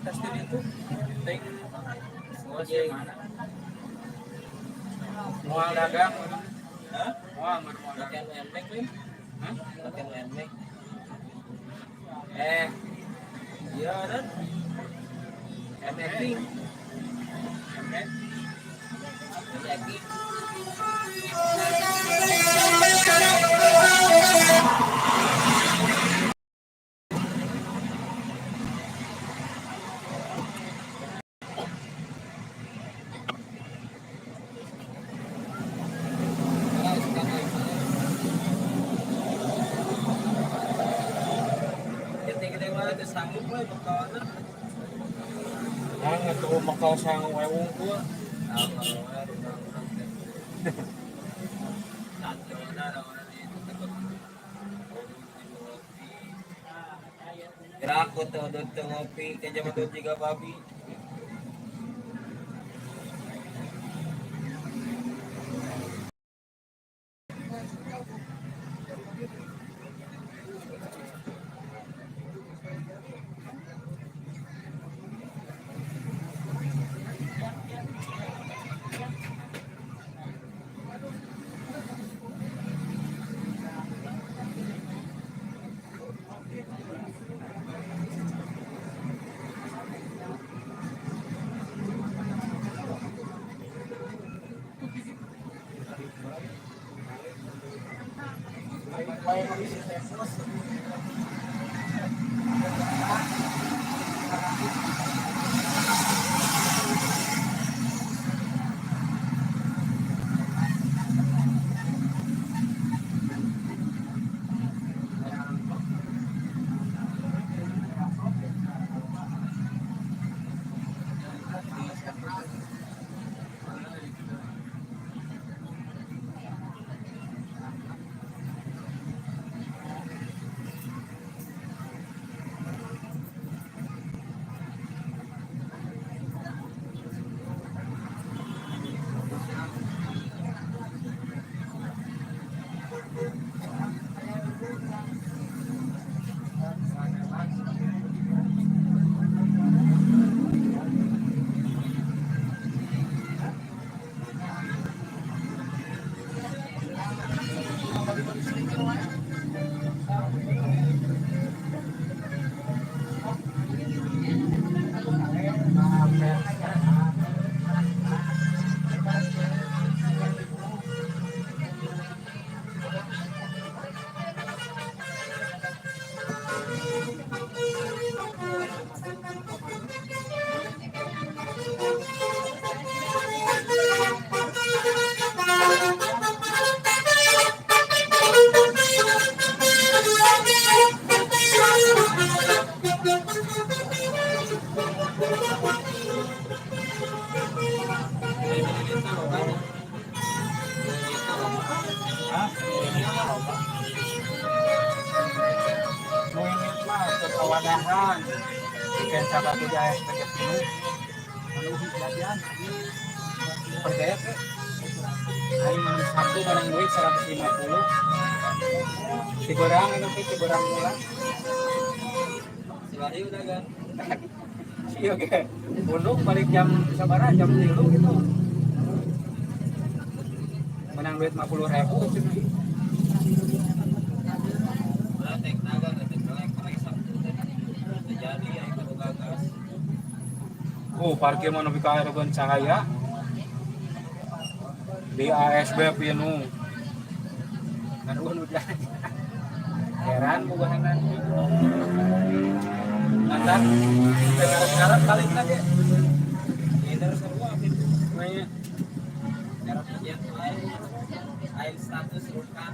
testin itu penting Oh iya. mual dagang Hah? mual Latihan dagang UMX nih. Hah? Latihan UMX. eh Iya kan? MX. MX MX. Gede-gede banget sanggup gue bakalan. ang ito makal sang wewong ko Gerak ko to doon to ngopi kaya doon juga babi. Muinit mah kewadahan ikan sabak jaya sebagai penuh anu kejadian percaya ke hari minggu Sabtu barang duit 150 digorang itu digorang murah Sebari udah kan. iya ke gunung balik jam sabara jam 3 gitu menang duit 50.000 Udah tek naga ke tek pakai Sabtu terjadi yang itu gagas. oh parkir mana bika aerogan cahaya di ASB pinu kan udah heran buahanan mantan sekarang balik lagi Ini semua habis namanya cara kerja lain status rukan